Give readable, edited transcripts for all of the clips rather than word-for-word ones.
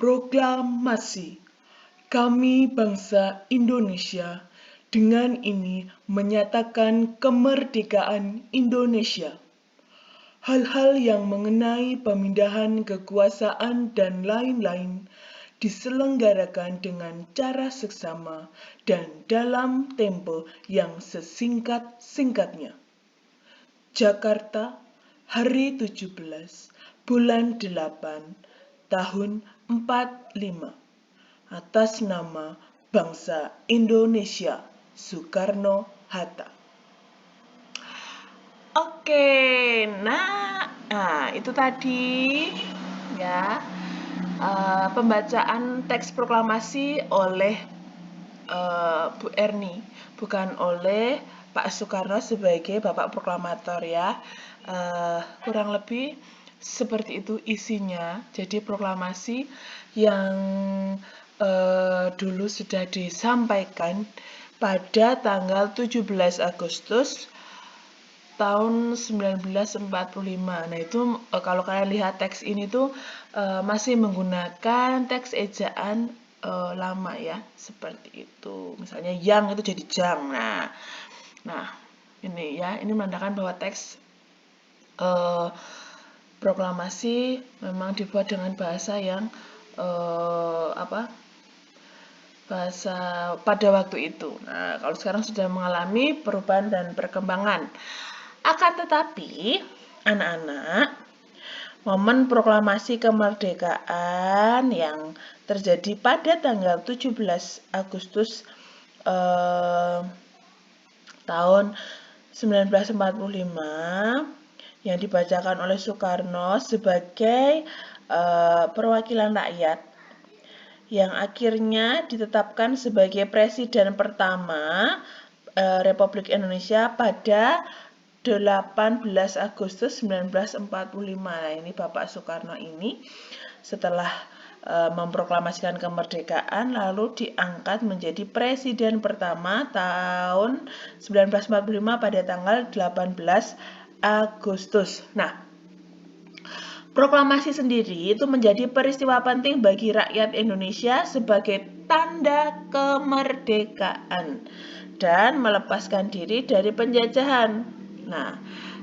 Proklamasi. Kami bangsa Indonesia dengan ini menyatakan kemerdekaan Indonesia. Hal-hal yang mengenai pemindahan kekuasaan dan lain-lain diselenggarakan dengan cara seksama dan dalam tempo yang sesingkat-singkatnya. Jakarta, hari 17 bulan 8 tahun 45 atas nama bangsa Indonesia, Soekarno-Hatta. Oke, nah itu tadi ya pembacaan teks proklamasi oleh Bu Erni, bukan oleh Pak Soekarno sebagai Bapak Proklamator ya. Kurang lebih seperti itu isinya. Jadi proklamasi yang dulu sudah disampaikan pada tanggal 17 Agustus tahun 1945. Nah itu kalau kalian lihat teks ini tuh masih menggunakan teks ejaan lama ya, seperti itu. Misalnya yang itu jadi jang. Nah ini ya, ini menandakan bahwa teks proklamasi memang dibuat dengan bahasa yang bahasa pada waktu itu. Nah, kalau sekarang sudah mengalami perubahan dan perkembangan. Akan tetapi, anak-anak, momen proklamasi kemerdekaan yang terjadi pada tanggal 17 Agustus tahun 1945 yang dibacakan oleh Soekarno sebagai perwakilan rakyat yang akhirnya ditetapkan sebagai presiden pertama Republik Indonesia pada 18 Agustus 1945. Nah, ini Bapak Soekarno ini setelah memproklamasikan kemerdekaan lalu diangkat menjadi presiden pertama tahun 1945 pada tanggal 18 Agustus. Nah, proklamasi sendiri itu menjadi peristiwa penting bagi rakyat Indonesia sebagai tanda kemerdekaan dan melepaskan diri dari penjajahan. Nah,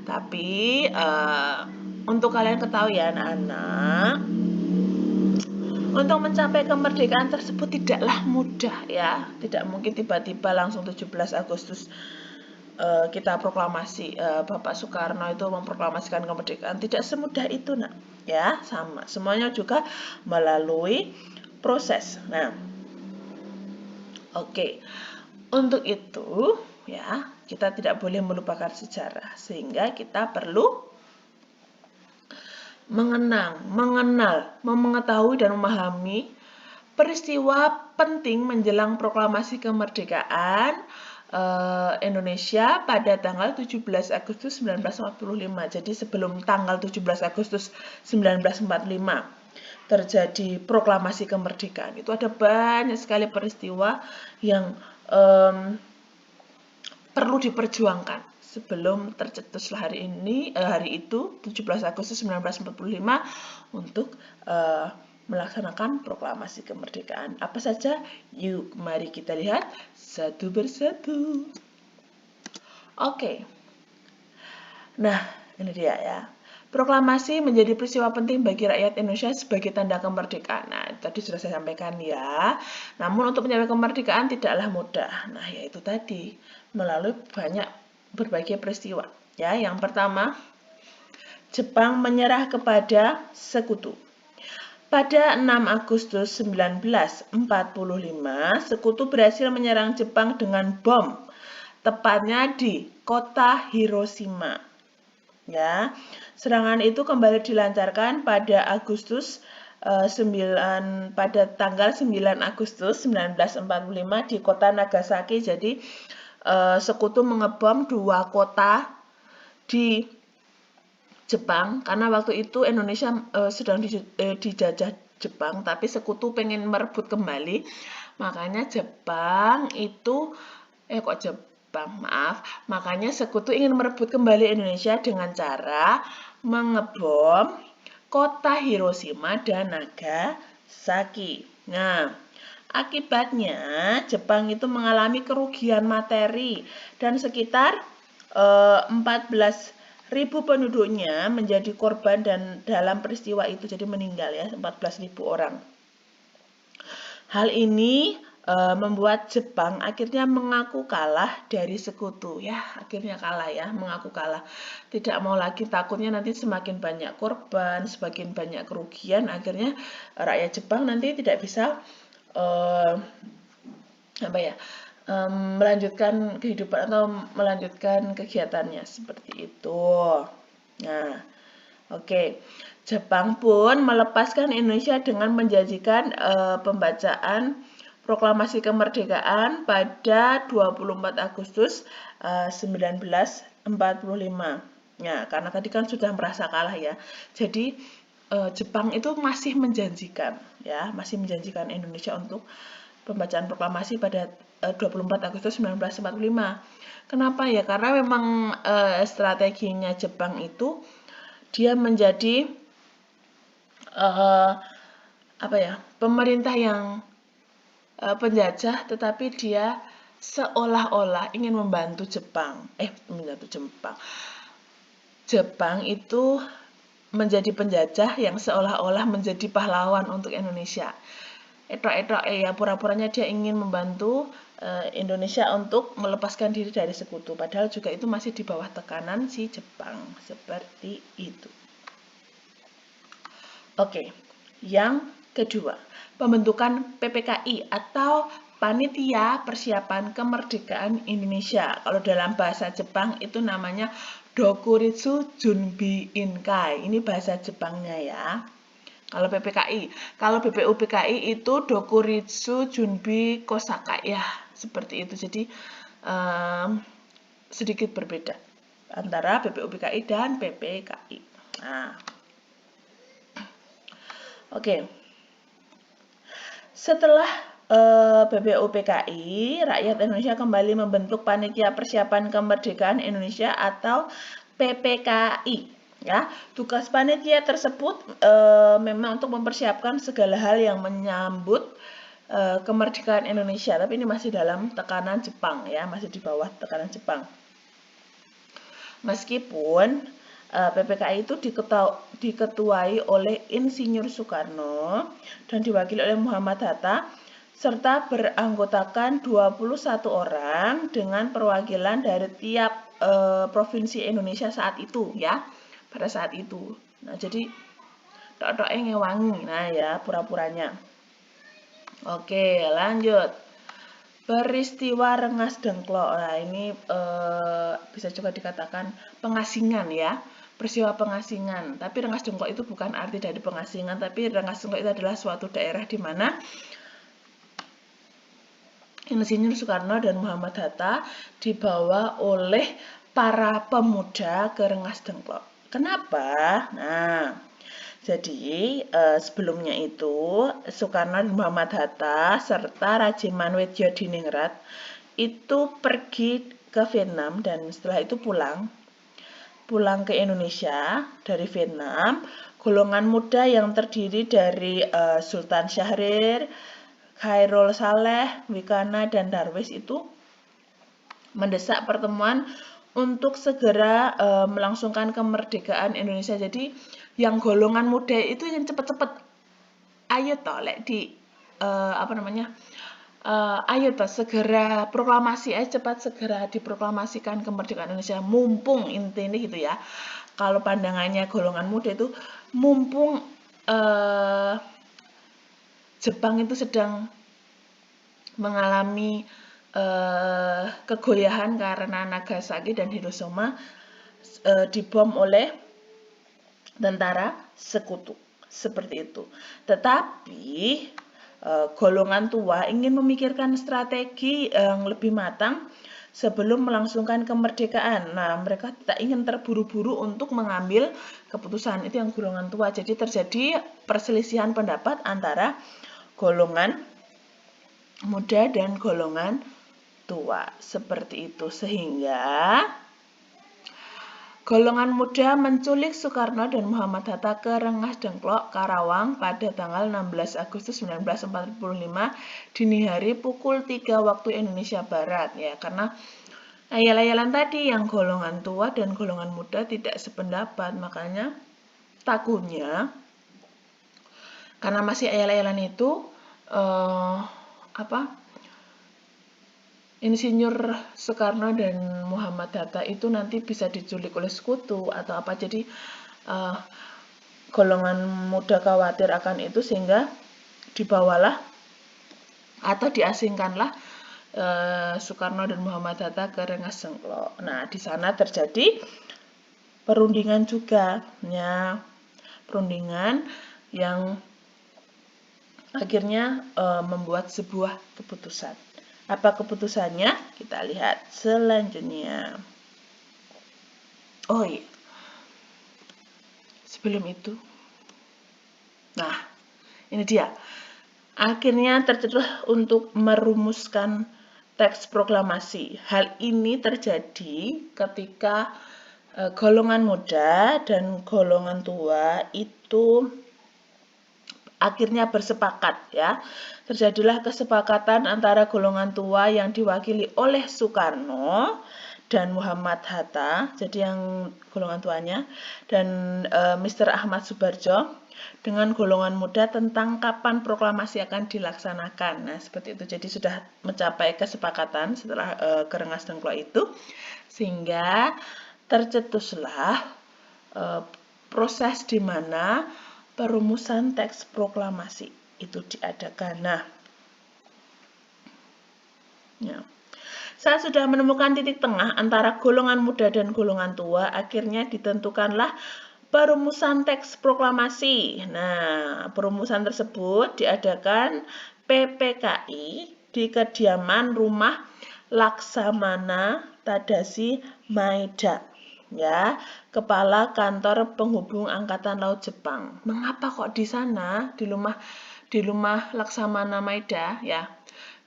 tapi untuk kalian ketahui ya anak-anak, untuk mencapai kemerdekaan tersebut tidaklah mudah ya. Tidak mungkin tiba-tiba langsung 17 Agustus kita proklamasi, Bapak Soekarno itu memproklamasikan kemerdekaan. Tidak semudah itu nak ya, sama semuanya juga melalui proses. Nah, oke. Untuk itu ya, kita tidak boleh melupakan sejarah, sehingga kita perlu mengenal, mengetahui dan memahami peristiwa penting menjelang proklamasi kemerdekaan Indonesia pada tanggal 17 Agustus 1945. Jadi sebelum tanggal 17 Agustus 1945 terjadi proklamasi kemerdekaan, itu ada banyak sekali peristiwa yang perlu diperjuangkan sebelum tercetuslah hari itu 17 Agustus 1945 untuk melaksanakan proklamasi kemerdekaan. Apa saja? Yuk mari kita lihat satu persatu. Oke. Nah, ini dia ya. Proklamasi menjadi peristiwa penting bagi rakyat Indonesia sebagai tanda kemerdekaan. Nah, tadi sudah saya sampaikan ya. Namun untuk mencapai kemerdekaan tidaklah mudah. Nah, yaitu tadi melalui berbagai peristiwa. Ya, yang pertama, Jepang menyerah kepada sekutu. Pada 6 Agustus 1945, sekutu berhasil menyerang Jepang dengan bom, tepatnya di kota Hiroshima. ya. Serangan itu kembali dilancarkan pada pada tanggal 9 Agustus 1945 di kota Nagasaki. Jadi sekutu mengebom 2 kota di Jepang karena waktu itu Indonesia sedang dijajah Jepang, tapi sekutu pengen merebut kembali. Makanya makanya sekutu ingin merebut kembali Indonesia dengan cara mengebom kota Hiroshima dan Nagasaki. Nah, akibatnya Jepang itu mengalami kerugian materi dan sekitar 14.000 penduduknya menjadi korban dan dalam peristiwa itu jadi meninggal ya 14.000 orang. Hal ini membuat Jepang akhirnya mengaku kalah dari sekutu ya, akhirnya kalah ya, mengaku kalah. Tidak mau lagi, takutnya nanti semakin banyak korban, semakin banyak kerugian, akhirnya rakyat Jepang nanti tidak bisa melanjutkan kehidupan atau melanjutkan kegiatannya seperti itu. Nah, oke. Jepang pun melepaskan Indonesia dengan menjanjikan pembacaan proklamasi kemerdekaan pada 24 Agustus 1945. Ya, karena tadi kan sudah merasa kalah ya. Jadi Jepang itu masih menjanjikan ya, masih menjanjikan Indonesia untuk pembacaan proklamasi pada 24 Agustus 1945. Kenapa ya? Karena memang strateginya Jepang itu dia menjadi pemerintah yang penjajah, tetapi dia seolah-olah ingin membantu Jepang. Jepang itu menjadi penjajah yang seolah-olah menjadi pahlawan untuk Indonesia. Pura-puranya dia ingin membantu Indonesia untuk melepaskan diri dari sekutu. Padahal juga itu masih di bawah tekanan si Jepang. Seperti itu. Oke, yang kedua, pembentukan PPKI atau Panitia Persiapan Kemerdekaan Indonesia. Kalau dalam bahasa Jepang itu namanya Dokuritsu Junbi Inkai. Ini bahasa Jepangnya ya. Kalau PPKI, kalau BPUPKI itu Dokuritsu Junbi Kosaka ya, seperti itu. Jadi sedikit berbeda antara BPUPKI dan PPKI. Nah, oke. Setelah BPUPKI, rakyat Indonesia kembali membentuk Panitia Persiapan Kemerdekaan Indonesia atau PPKI. Ya, tugas panitia tersebut memang untuk mempersiapkan segala hal yang menyambut kemerdekaan Indonesia. Tapi ini masih dalam tekanan Jepang ya, masih di bawah tekanan Jepang. Meskipun PPKI itu diketuai oleh Insinyur Soekarno dan diwakili oleh Muhammad Hatta serta beranggotakan 21 orang dengan perwakilan dari tiap provinsi Indonesia saat itu ya, pada saat itu. Nah, jadi tok-toknya ngewangi. Nah, ya pura-puranya. Oke, lanjut. Peristiwa Rengas Dengklok. Nah, ini bisa juga dikatakan pengasingan ya. Peristiwa pengasingan. Tapi Rengas Dengklok itu bukan arti dari pengasingan, tapi Rengas Dengklok itu adalah suatu daerah di mana Insinyur Soekarno dan Muhammad Hatta dibawa oleh para pemuda ke Rengas Dengklok. Kenapa? Nah, jadi sebelumnya itu Soekarno dan Muhammad Hatta serta Rajiman Wedjodiningrat itu pergi ke Vietnam dan setelah itu pulang ke Indonesia dari Vietnam. Golongan muda yang terdiri dari Sultan Syahrir, Khairul Saleh, Wikana, dan Darwis itu mendesak pertemuan untuk segera melangsungkan kemerdekaan Indonesia. Jadi yang golongan muda itu yang cepet-cepet, ayo toh ayo toh segera proklamasi, cepat segera diproklamasikan kemerdekaan Indonesia, mumpung intinya gitu ya. Kalau pandangannya golongan muda itu mumpung Jepang itu sedang mengalami kegoyahan karena Nagasaki dan Hiroshima, dibom oleh tentara sekutu. Seperti itu. Tetapi golongan tua ingin memikirkan strategi yang lebih matang sebelum melangsungkan kemerdekaan. Nah, mereka tidak ingin terburu-buru untuk mengambil keputusan. Itu yang golongan tua. Jadi terjadi perselisihan pendapat antara golongan muda dan golongan tua. Seperti itu. Sehingga golongan muda menculik Soekarno dan Muhammad Hatta ke Rengas Dengklok, Karawang pada tanggal 16 Agustus 1945 dini hari pukul 3 waktu Indonesia Barat. Ya, karena ayal-ayalan tadi yang golongan tua dan golongan muda tidak sependapat, makanya takutnya karena masih ayal-ayalan itu Insinyur Soekarno dan Muhammad Hatta itu nanti bisa diculik oleh sekutu atau apa. Jadi golongan muda khawatir akan itu sehingga dibawalah atau diasingkanlah Soekarno dan Muhammad Hatta ke Rengas Dengklok. Nah, di sana terjadi perundingan juga, ya, perundingan yang akhirnya membuat sebuah keputusan. Apa keputusannya? Kita lihat selanjutnya. Oh iya, sebelum itu, nah ini dia. Akhirnya tercetus untuk merumuskan teks proklamasi. Hal ini terjadi ketika golongan muda dan golongan tua itu akhirnya bersepakat, ya. Terjadilah kesepakatan antara golongan tua yang diwakili oleh Soekarno dan Muhammad Hatta, jadi yang golongan tuanya, dan Mr. Ahmad Subarjo dengan golongan muda tentang kapan proklamasi akan dilaksanakan. Nah, seperti itu. Jadi sudah mencapai kesepakatan setelah ke Rengas Dengklok itu, sehingga tercetuslah proses di mana perumusan teks proklamasi itu diadakan. Nah, ya. Saat sudah menemukan titik tengah antara golongan muda dan golongan tua, akhirnya ditentukanlah perumusan teks proklamasi. Nah, perumusan tersebut diadakan PPKI di kediaman rumah Laksamana Tadashi Maeda, ya, Kepala Kantor Penghubung Angkatan Laut Jepang. Mengapa kok di sana, di rumah Laksamana Maeda, ya?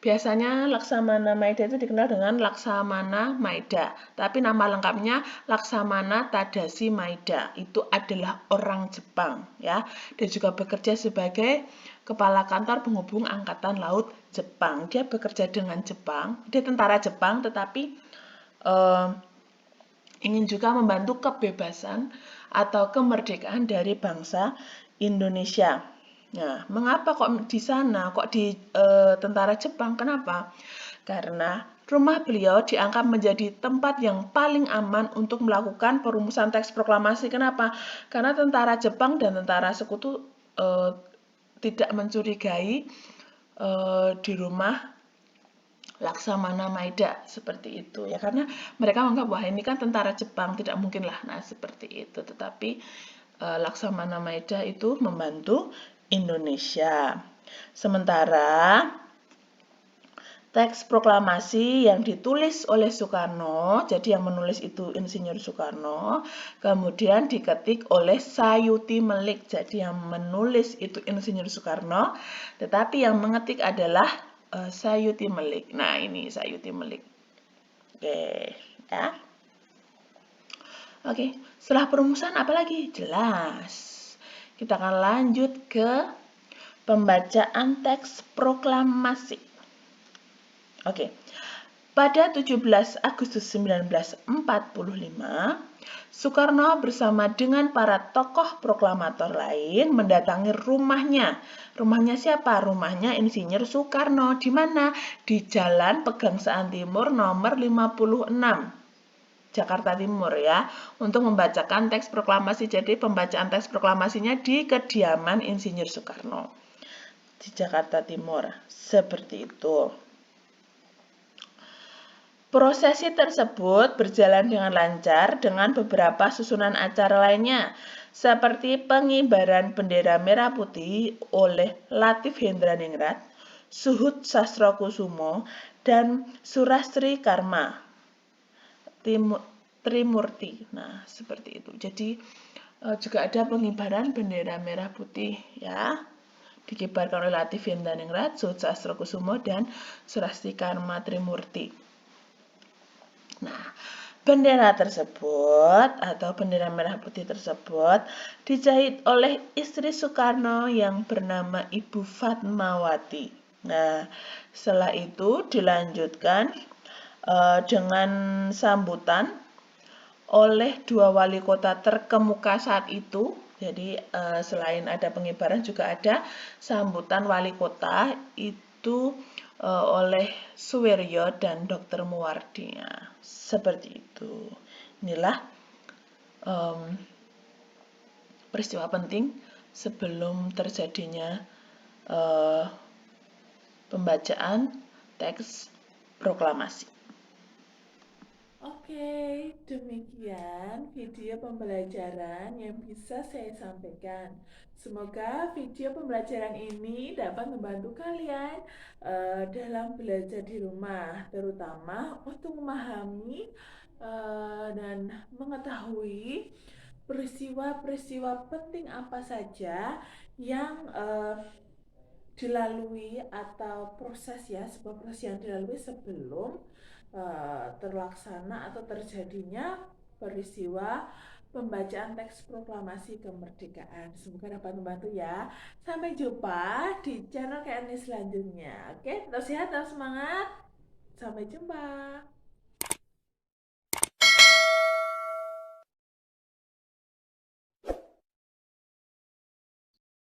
Biasanya Laksamana Maeda itu dikenal dengan Laksamana Maeda, tapi nama lengkapnya Laksamana Tadashi Maeda. Itu adalah orang Jepang, ya. Dia juga bekerja sebagai Kepala Kantor Penghubung Angkatan Laut Jepang. Dia bekerja dengan Jepang, dia tentara Jepang, tetapi ingin juga membantu kebebasan atau kemerdekaan dari bangsa Indonesia. Nah, mengapa kok di sana, kok di tentara Jepang? Kenapa? Karena rumah beliau dianggap menjadi tempat yang paling aman untuk melakukan perumusan teks proklamasi. Kenapa? Karena tentara Jepang dan tentara sekutu tidak mencurigai di rumah Laksamana Maeda, seperti itu, ya, karena mereka menganggap wah ini kan tentara Jepang, tidak mungkin lah. Nah, seperti itu. Tetapi Laksamana Maeda itu membantu Indonesia. Sementara teks proklamasi yang ditulis oleh Soekarno, jadi yang menulis itu Insinyur Soekarno, kemudian diketik oleh Sayuti Melik. Jadi yang menulis itu Insinyur Soekarno, tetapi yang mengetik adalah Sayuti Melik. Nah, ini Sayuti Melik. Oke, ya. Oke, setelah perumusan apa lagi? Jelas. Kita akan lanjut ke pembacaan teks proklamasi. Oke. Pada 17 Agustus 1945, Soekarno bersama dengan para tokoh proklamator lain mendatangi rumahnya. Rumahnya siapa? Rumahnya Insinyur Soekarno. Di mana? Di Jalan Pegangsaan Timur nomor 56. Jakarta Timur, ya, untuk membacakan teks proklamasi. Jadi pembacaan teks proklamasinya di kediaman Insinyur Soekarno di Jakarta Timur. Seperti itu. Prosesi tersebut berjalan dengan lancar dengan beberapa susunan acara lainnya, seperti pengibaran bendera merah putih oleh Latif Hendraningrat, Suhud Sastrokusumo, dan Surastri Karma Trimurti. Nah, seperti itu. Jadi juga ada pengibaran bendera merah putih ya. Dikibarkan oleh Latif Hendraningrat, Suhud Sastrokusumo, dan Surastri Karma Trimurti. Nah, bendera tersebut atau bendera merah putih tersebut dijahit oleh istri Soekarno yang bernama Ibu Fatmawati. Nah, setelah itu dilanjutkan dengan sambutan oleh dua wali kota terkemuka saat itu. Jadi selain ada pengibaran juga ada sambutan wali kota itu oleh Suwiryo dan Dr. Muwardi. Seperti itu. Inilah peristiwa penting sebelum terjadinya pembacaan teks proklamasi. Oke, demikian video pembelajaran yang bisa saya sampaikan. Semoga video pembelajaran ini dapat membantu kalian dalam belajar di rumah, terutama untuk memahami dan mengetahui peristiwa-peristiwa penting apa saja yang dilalui atau proses ya, sebuah proses yang dilalui sebelum terlaksana atau terjadinya peristiwa pembacaan teks proklamasi kemerdekaan. Semoga dapat membantu ya. Sampai jumpa di channel KNI selanjutnya. Oke, tetap sehat, tetap semangat. Sampai jumpa.